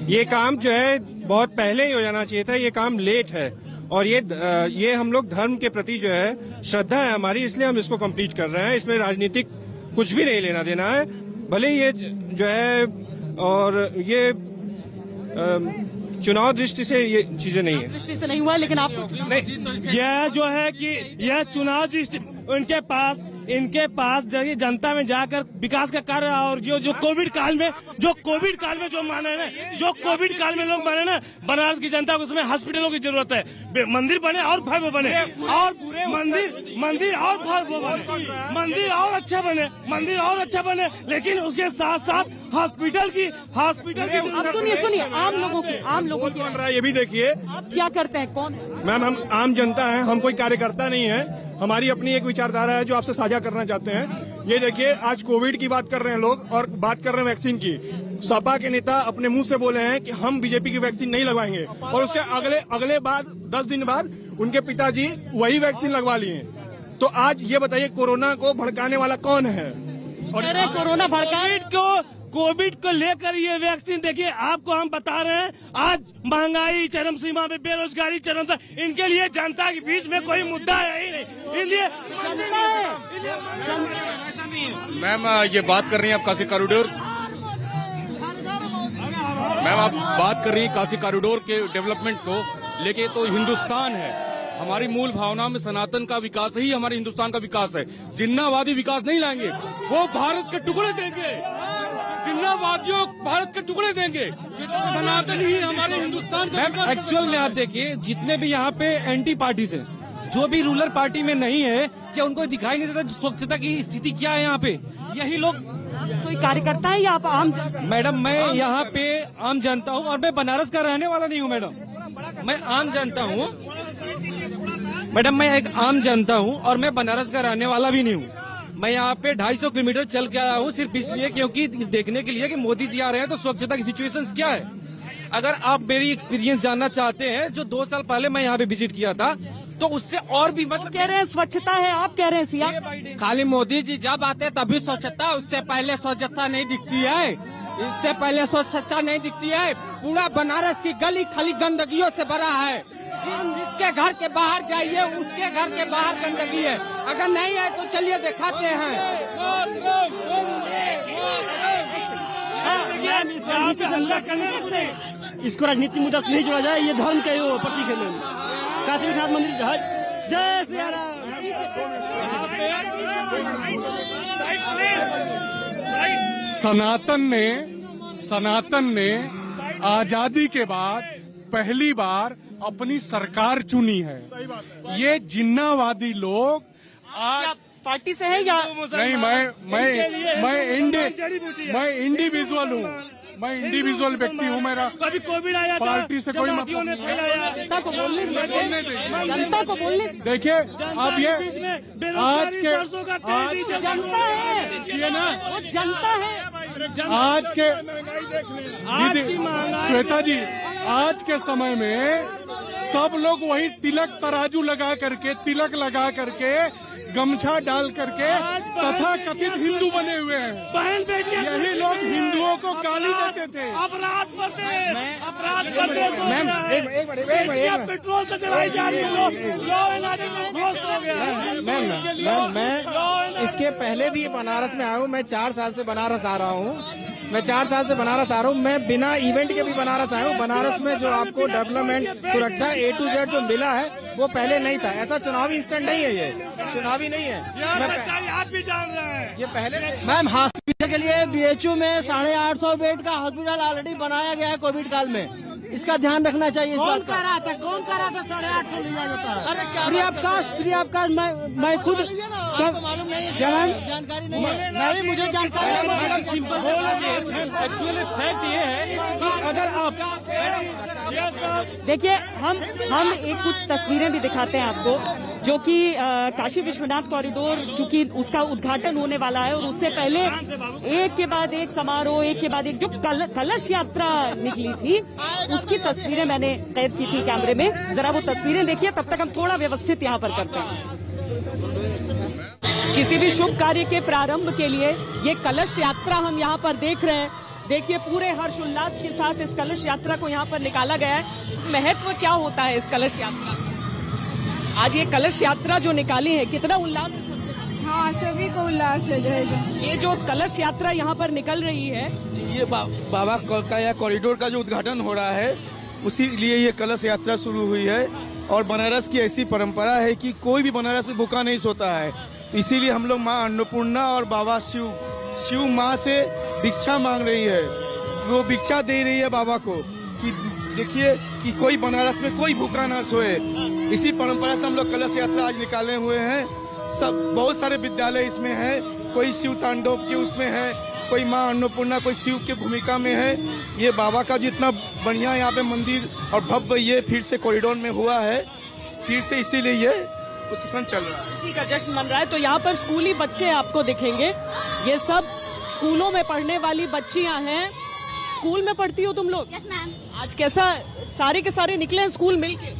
ये काम जो है बहुत पहले ही हो जाना चाहिए था। ये काम लेट है और ये हम लोग धर्म के प्रति जो है श्रद्धा है हमारी, इसलिए हम इसको कंप्लीट कर रहे हैं। इसमें राजनीतिक कुछ भी नहीं लेना देना है, भले ये जो है, और ये चुनाव दृष्टि से ये चीजें नहीं है, दृष्टि से नहीं हुआ, लेकिन आप नहीं, यह जो है कि यह चुनाव दृष्टि इनके पास जनता में जाकर विकास का कार्य, और जो कोविड काल में जो माने ना, जो कोविड काल में लोग माने ना, बनारस की जनता को उसमें हॉस्पिटलों की जरूरत है, मंदिर बने और भव्य बने, और मंदिर और भव्य बने, मंदिर और अच्छा बने, लेकिन उसके साथ साथ हॉस्पिटल की अब सुनिए आम लोगों की बन रहा है। ये भी देखिए, आप क्या करते हैं, कौन? मैम, हम आम जनता है, हम कोई कार्यकर्ता नहीं है, हमारी अपनी एक विचारधारा है जो आपसे साझा करना चाहते हैं। ये देखिए, आज कोविड की बात कर रहे हैं लोग और बात कर रहे हैं वैक्सीन की। सपा के नेता अपने मुंह से बोले हैं कि हम बीजेपी की वैक्सीन नहीं लगवाएंगे, और उसके अगले बाद 10 दिन बाद उनके पिताजी वही वैक्सीन लगवा लिए। तो आज ये बताइए, कोरोना को भड़काने वाला कौन है? और कोरोना कोविड को लेकर ये वैक्सीन, देखिए आपको हम बता रहे हैं, आज महंगाई चरम सीमा में, बेरोजगारी चरम सीमा, इनके लिए जनता के बीच में कोई मुद्दा है ही नहीं, इसलिए मैम ये बात कर रही हैं आप काशी कॉरिडोर, मैम आप बात कर रही हैं काशी कॉरिडोर के डेवलपमेंट को लेके, तो हिंदुस्तान है, हमारी मूल भावना में सनातन का विकास ही हमारे हिंदुस्तान का विकास है। जिन्नावादी विकास नहीं लाएंगे, वो भारत के टुकड़े देंगे, जिन्नावादियों भारत के टुकड़े देंगे, सनातन ही हमारे हिंदुस्तान का। एक्चुअल में आप देखिए, जितने भी यहाँ पे एंटी पार्टीज हैं, जो भी रूलर पार्टी में नहीं है, क्या उनको दिखाई नहीं देता स्वच्छता की स्थिति क्या है यहाँ पे? यही लोग कोई कार्यकर्ता है या आप आम? मैडम, मैं यहाँ पे आम जनता हूँ, और मैं बनारस का रहने वाला नहीं हूँ मैडम, मैं आम जनता हूँ मैडम, मैं एक आम जनता हूँ और मैं बनारस का रहने वाला भी नहीं हूँ। मैं यहाँ पे 250 किलोमीटर चल के आया हूँ सिर्फ इसलिए क्योंकि देखने के लिए कि मोदी जी आ रहे हैं तो स्वच्छता की सिचुएशंस क्या है। अगर आप मेरी एक्सपीरियंस जानना चाहते हैं, जो 2 साल पहले मैं यहाँ पे विजिट किया था, तो उससे और भी मतलब कह रहे हैं स्वच्छता है, आप कह रहे हैं सियासत। खाली मोदी जी जब आते तभी स्वच्छता, उससे पहले स्वच्छता नहीं दिखती है, इससे पहले स्वच्छता नहीं दिखती है। पूरा बनारस की गली खाली गंदगियों से भरा है, जिसके घर के बाहर जाइए उसके घर के बाहर गंदगी है, अगर नहीं है तो चलिए दिखाते हैं। इसको राजनीति मुद्दा से नहीं जोड़ा जाए, ये धर्म के प्रतीक है। काशी विश्वनाथ मंदिर जय श्री राम। सनातन ने आजादी के बाद पहली बार अपनी सरकार चुनी है। ये जिन्नावादी लोग आज पार्टी से है या नहीं? मैं इंडिविजुअल हूँ, मैं इंडिविजुअल व्यक्ति हूँ, मेरा कभी कोविड आया था, पार्टी से कोई मतलब नहीं है। जनता को बोलने देखिए, अब ये आज के जनता है, ये ना वो जनता है। आज के श्वेता जी, आज के समय में सब लोग वही तिलक लगा करके गमछा डाल करके तथा कथित हिंदू बने हुए हैं। बहन बेटियां, यही लोग हिंदुओं को गाली देते थे, अपराध करते मैम, पेट्रोल से चलाई जा रही है, लॉ एंड ऑर्डर में ध्वस्त हो गया। मैं इसके पहले भी बनारस में आया हूँ, मैं 4 साल से बनारस आ रहा हूँ, मैं बिना इवेंट के भी बनारस आया हूँ। बनारस में जो आपको डेवलपमेंट, सुरक्षा A to Z जो मिला है वो पहले नहीं था। ऐसा चुनावी स्टैंड नहीं है, ये चुनावी नहीं है, आप भी जान रहे हैं। ये पहले मैम, हॉस्पिटल के लिए BHU में 850 बेड का हॉस्पिटल ऑलरेडी बनाया गया है कोविड काल में, इसका ध्यान रखना चाहिए। कौन कर रहा था 850 लिया जाता है? अरे फ्री ऑफ कास्ट मैं खुद मालूम नहीं है, जानकारी नहीं है। नहीं, मुझे जानकारी एक्चुअली फैक्ट ये है कि अगर आप देखिए, हम एक कुछ तस्वीरें भी दिखाते हैं आपको, जो कि काशी विश्वनाथ कॉरिडोर चूंकि उसका उद्घाटन होने वाला है, और उससे पहले एक के बाद एक समारोह, एक के बाद एक जो कलश यात्रा निकली थी, उसकी तस्वीरें मैंने कैद की थी कैमरे में। जरा वो तस्वीरें देखिए, तब तक हम थोड़ा व्यवस्थित यहाँ पर करते हैं। किसी भी शुभ कार्य के प्रारंभ के लिए ये कलश यात्रा हम यहाँ पर देख रहे हैं। देखिए, पूरे हर्षोल्लास के साथ इस कलश यात्रा को यहाँ पर निकाला गया है। महत्व क्या होता है इस कलश यात्रा? आज ये कलश यात्रा जो निकाली है, कितना उल्लास है? हाँ, सभी को उल्लास है। जय। ये जो कलश यात्रा यहाँ पर निकल रही है, ये बाबा का या कॉरिडोर का जो उद्घाटन हो रहा है, उसी लिए ये कलश यात्रा शुरू हुई है। और बनारस की ऐसी परंपरा है कि कोई भी बनारस में भूखा नहीं सोता है, तो इसीलिए हम लोग माँ अन्नपूर्णा और बाबा शिव माँ से भिक्षा मांग रही है। वो भिक्षा दे रही है बाबा को कि देखिए कि कोई बनारस में कोई भूखा ना सोए। इसी परंपरा से हम लोग कलश यात्रा आज निकाले हुए हैं। सब बहुत सारे विद्यालय इसमें है, कोई शिव तांडव के उसमें है, कोई माँ अन्नपूर्णा, कोई शिव के भूमिका में है। ये बाबा का जितना बढ़िया यहाँ पे मंदिर और भव्य ये फिर से कॉरिडोर में हुआ है, फिर से इसीलिए ये प्रोसेशन चल रहा है, इसी का जश्न मन रहा है। तो यहाँ पर स्कूली बच्चे आपको दिखेंगे, ये सब स्कूलों में पढ़ने वाली बच्चियाँ हैं। स्कूल में पढ़ती हो तुम लोग? Yes ma'am. आज कैसा सारे के सारे निकले हैं स्कूल मिलके?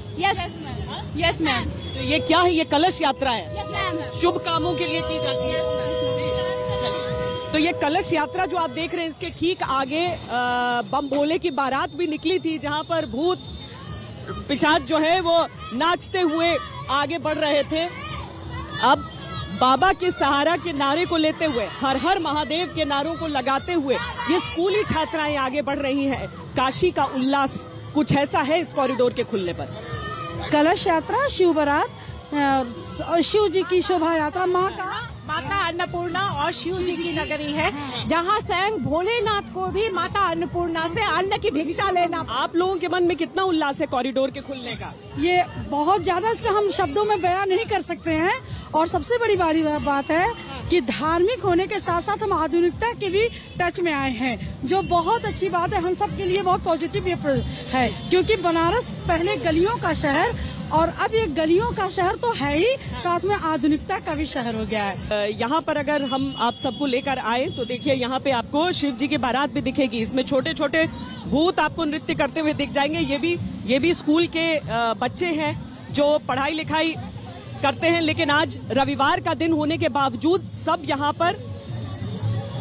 Yes ma'am. तो ये क्या है? ये कलश यात्रा है, यस मैम। शुभ कामों के लिए की जाती है। तो ये कलश यात्रा जो आप देख रहे हैं, इसके ठीक आगे बम भोले की बारात भी निकली थी, जहां पर भूत पिशाच जो है वो नाचते हुए आगे बढ़ रहे थे। अब बाबा के सहारा के नारे को लेते हुए, हर हर महादेव के नारों को लगाते हुए ये स्कूली छात्राएं आगे बढ़ रही हैं। काशी का उल्लास कुछ ऐसा है इस कॉरिडोर के खुलने पर। कलश यात्रा, शिव बारात, शिव जी की शोभा यात्रा, माता अन्नपूर्णा और शिव जी की नगरी है, जहाँ स्वयं भोलेनाथ को भी माता अन्नपूर्णा से अन्न की भिक्षा लेना। आप लोगों के मन में कितना उल्लास है कॉरिडोर के खुलने का? ये बहुत ज्यादा, इसको हम शब्दों में बयान नहीं कर सकते हैं। और सबसे बड़ी बात है कि धार्मिक होने के साथ साथ हम आधुनिकता के भी टच में आए हैं, जो बहुत अच्छी बात है। हम सब के लिए बहुत पॉजिटिव है, क्योंकि बनारस पहले गलियों का शहर और अब ये गलियों का शहर तो है ही, साथ में आधुनिकता का भी शहर हो गया है। यहाँ पर अगर हम आप सबको लेकर आए तो देखिए, यहाँ पे आपको शिव जी की बारात भी दिखेगी। इसमें छोटे छोटे भूत आपको नृत्य करते हुए दिख जाएंगे। ये भी स्कूल के बच्चे हैं जो पढ़ाई लिखाई करते हैं, लेकिन आज रविवार का दिन होने के बावजूद सब यहाँ पर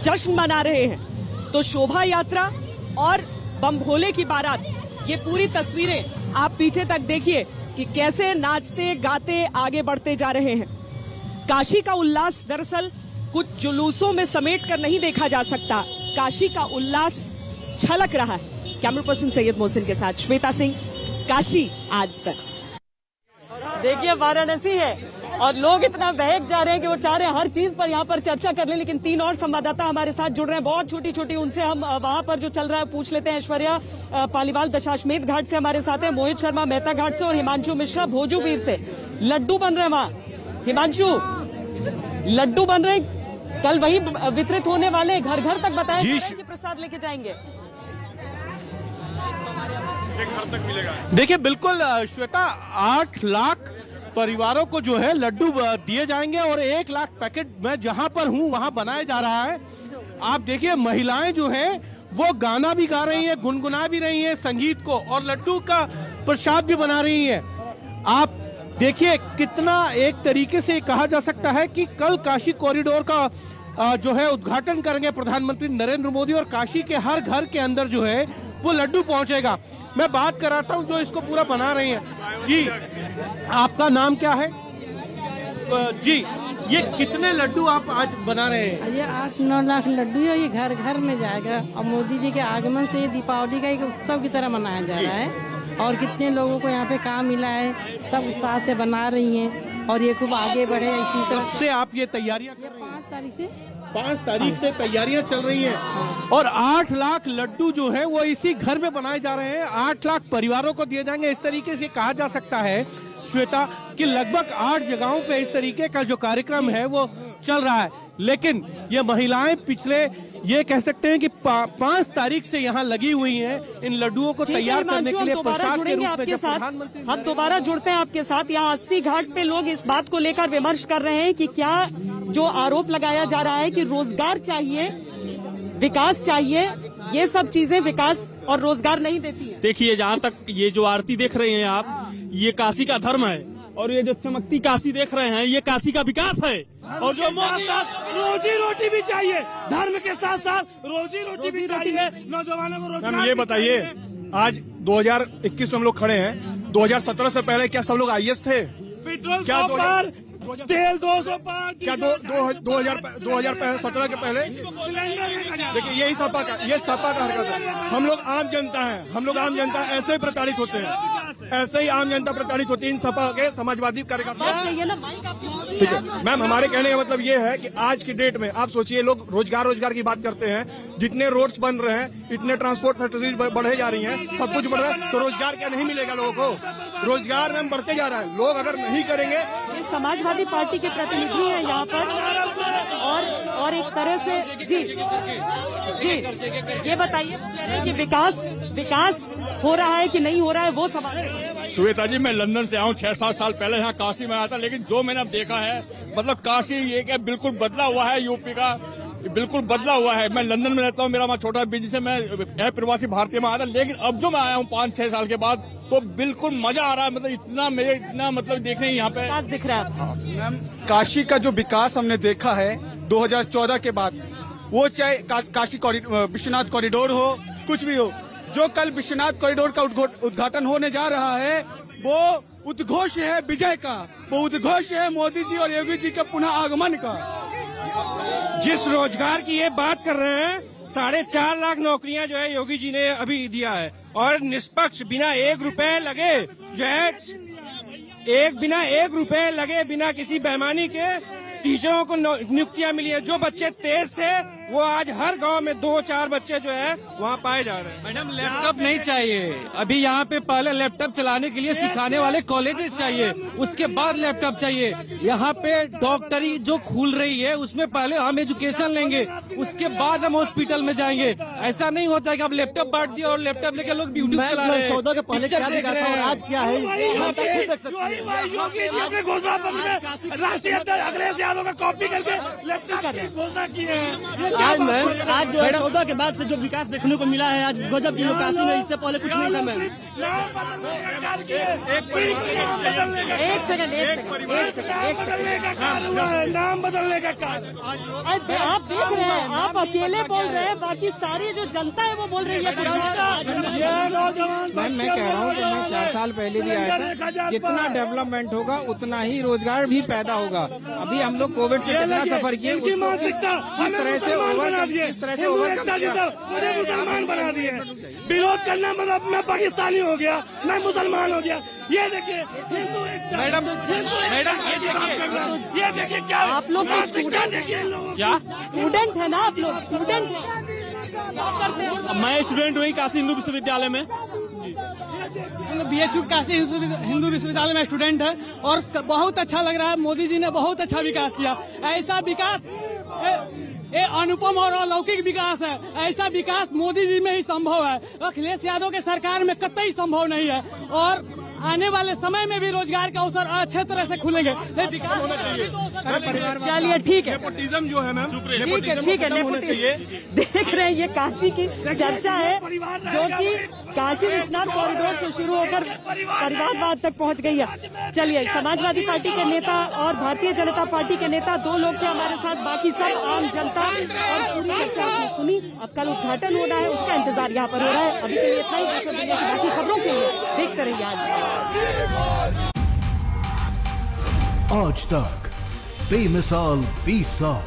जश्न मना रहे हैं। तो शोभा यात्रा और बम भोले की बारात, ये पूरी तस्वीरें आप पीछे तक देखिए कि कैसे नाचते गाते आगे बढ़ते जा रहे हैं। काशी का उल्लास दरअसल कुछ जुलूसों में समेट कर नहीं देखा जा सकता। काशी का उल्लास छलक रहा है। कैमरा पर्सन सैयद मोहसिन के साथ श्वेता सिंह, काशी आज तक। देखिए वाराणसी है और लोग इतना बहक जा रहे हैं कि वो चाह रहे हैं हर चीज पर यहाँ पर चर्चा कर लें। लेकिन 3 और संवाददाता हमारे साथ जुड़ रहे हैं, बहुत छोटी छोटी, उनसे हम वहां पर जो चल रहा है पूछ लेते हैं। ऐश्वर्या पालीवाल दशाश्वमेध घाट से हमारे साथ है, मोहित शर्मा मेहता घाट से और हिमांशु मिश्रा भोजूवीर से। लड्डू बन रहे हैं वहाँ, हिमांशु लड्डू बन रहे, कल वही वितरित होने वाले, घर घर तक बताया कि प्रसाद लेके जाएंगे। घर तक मिलेगा। देखिए बिल्कुल श्वेता, 8 लाख परिवारों को जो है लड्डू दिए जाएंगे और 1 लाख पैकेट मैं जहां पर हूं वहां बनाया जा रहा है। आप देखिए महिलाएं जो हैं वो गाना भी गा रही हैं, गुनगुना भी रही हैं संगीत को, और लड्डू का प्रसाद भी बना रही हैं। आप देखिए कितना एक तरीके से कहा जा सकता है कि कल काशी कॉरिडोर का जो है उद्घाटन करेंगे प्रधानमंत्री नरेंद्र मोदी, और काशी के हर घर के अंदर जो है वो लड्डू पहुंचेगा। मैं बात कराता हूं जो इसको पूरा बना रही हैं। जी, आपका नाम क्या है? जी, ये कितने लड्डू आप आज बना रहे हैं? ये 8-9 लाख लड्डू है, ये घर घर में जाएगा। और मोदी जी के आगमन से दीपावली का एक उत्सव की तरह मनाया जा रहा है। और कितने लोगों को यहाँ पे काम मिला है, सब उत्साह से बना रही हैं और ये खूब आगे बढ़े इसी तरह से। आप ये तैयारियां कर रही हैं? 5 तारीख से तैयारियां चल रही हैं और 8 लाख लड्डू जो है वो इसी घर में बनाए जा रहे हैं। 8 लाख परिवारों को दिए जाएंगे। इस तरीके से कहा जा सकता है श्वेता कि लगभग 8 जगहों पे इस तरीके का जो कार्यक्रम है वो चल रहा है। लेकिन ये महिलाएं पिछले ये कह सकते हैं कि 5 तारीख से यहाँ लगी हुई हैं इन लड्डुओं को तैयार करने के लिए प्रसाद के रूप में। जब प्रधानमंत्री हम दोबारा जुड़ते हैं आपके साथ। यहाँ 80 घाट पे लोग इस बात को लेकर विमर्श कर रहे हैं कि क्या जो आरोप लगाया जा रहा है कि रोजगार चाहिए, विकास चाहिए, ये सब चीजें विकास और रोजगार नहीं देती है। देखिए, जहाँ तक ये जो आरती देख रहे हैं आप, ये काशी का धर्म है, और ये जो चमकती काशी देख रहे हैं ये काशी का विकास है। और जो रोजी रोटी भी चाहिए, धर्म के साथ साथ रोजी रोटी भी चाहिए, नौजवानों को रोजगार। मैम ये बताइए, आज 2021 में हम लोग खड़े हैं, 2017 से पहले क्या सब लोग IAS थे? पेट्रोल क्या 100 पार, तेल 200 पार, क्या 2017 के पहले? देखिए यही सपा का हरकत है। हम लोग आम जनता हैं, ऐसे ही प्रताड़ित होते हैं, ऐसे ही आम जनता प्रताड़ित होती है इन सपा के समाजवादी कार्यकर्ता। ठीक है मैम, हमारे कहने का मतलब ये है कि आज की डेट में आप सोचिए, लोग रोजगार की बात करते हैं, जितने रोड्स बन रहे हैं, इतने ट्रांसपोर्ट फैसिलिटीज बढ़े जा रही हैं, सब कुछ बढ़ रहा है, तो रोजगार क्या नहीं मिलेगा लोगों को? रोजगार मैम बढ़ते जा रहा है, लोग अगर नहीं करेंगे। समाजवादी पार्टी के प्रतिनिधि हैं यहाँ पर, और एक तरह से जी ये बताइए कि विकास हो रहा है कि नहीं हो रहा है, वो सवाल है। श्वेता जी, मैं लंदन से आऊँ, 6-7 साल पहले यहाँ काशी में आया था, लेकिन जो मैंने अब देखा है, मतलब काशी ये क्या बिल्कुल बदला हुआ है, यूपी का बिल्कुल बदला हुआ है। मैं लंदन में रहता हूँ, मेरा वहाँ छोटा बिजनेस है, मैं प्रवासी भारतीय में आया था, लेकिन अब जो मैं आया हूँ 5-6 साल के बाद, तो बिल्कुल मजा आ रहा है। मतलब इतना मतलब देखने यहाँ पे दिख रहा है। मैम, काशी का जो विकास हमने देखा है 2014 के बाद, वो चाहे काशी विश्वनाथ कॉरिडोर हो, कुछ भी हो, जो कल विश्वनाथ कॉरिडोर का उद्घाटन होने जा रहा है, वो उद्घोष है विजय का, वो उद्घोष है मोदी जी और योगी जी के पुनः आगमन का। जिस रोजगार की ये बात कर रहे हैं, 4.5 लाख नौकरियां जो है योगी जी ने अभी दिया है, और निष्पक्ष बिना 1 रुपए लगे जो है, बिना 1 रुपए लगे, बिना किसी बेईमानी के टीचरों को नियुक्तियां मिली है। जो बच्चे तेज थे वो आज हर गांव में 2-4 बच्चे जो है वहाँ पाए जा रहे हैं। मैडम, लैपटॉप नहीं चाहिए अभी यहाँ पे, पहले लैपटॉप चलाने के लिए सिखाने वाले कॉलेजेस चाहिए, उसके बाद लैपटॉप चाहिए। यहाँ पे डॉक्टरी जो खुल रही है, उसमें पहले हम एजुकेशन लेंगे, उसके बाद हम हॉस्पिटल में जाएंगे। ऐसा नहीं होता है कि अब लैपटॉप बांट दिया और लैपटॉप लेके लोग यूट्यूब चला रहे हैं। 14 के पहले क्या दिखा था और आज क्या है, घोषणा पत्र में राष्ट्रीय अध्यक्ष अखिलेश यादव का कॉपी करके लैपटॉप की घोषणा की है। आज 14 के बाद से जो विकास देखने को मिला है, आज गजब की काशी में, इससे पहले कुछ नहीं था मैम। एक सेकंड नाम बदलने का कार्य आप देख रहे हैं, आप अकेले बोल रहे हैं, बाकी सारी जो जनता है वो बोल रही है। मैम, मैं कह रहा हूँ कि मैं 4 साल पहले भी आया था, जितना डेवलपमेंट होगा उतना ही रोजगार भी पैदा होगा। अभी हम लोग कोविड से कितना सफर किए, मुझे मुसलमान बना दिए। विरोध करना मतलब मैं पाकिस्तानी हो गया, मैं मुसलमान हो गया। ये देखिए हिंदू मैडम ये देखिए क्या आप लोग स्टूडेंट है ना, आप लोग स्टूडेंट मैं स्टूडेंट हुई काशी हिंदू विश्वविद्यालय में, BHU काशी हिंदू विश्वविद्यालय में स्टूडेंट है, और बहुत अच्छा लग रहा है। मोदी जी ने बहुत अच्छा विकास किया। ऐसा विकास ये अनुपम और अलौकिक विकास है। ऐसा विकास मोदी जी में ही संभव है, अखिलेश यादव के सरकार में कतई संभव नहीं है। और आने वाले समय में भी रोजगार के अवसर अच्छे तरह से खुलेंगे। विकास होना चाहिए। चलिए ठीक है, नेपोटिज्म जो है मैम, ठीक है देख रहे हैं, ये काशी की चर्चा है जो कि काशी विश्वनाथ कॉरिडोर से शुरू होकर परिवारवाद तक पहुंच गई है। चलिए, समाजवादी पार्टी के नेता और भारतीय जनता पार्टी के नेता 2 लोग थे हमारे साथ, बाकी सब आम जनता, और पूरी चर्चा आपने सुनी। अब कल उद्घाटन होना है, उसका इंतजार यहाँ पर हो रहा है। अभी के लिए इतना ही, देश और दुनिया की बाकी खबरों के लिए देखते रहिए आज तक बेमिसाल 20 साल।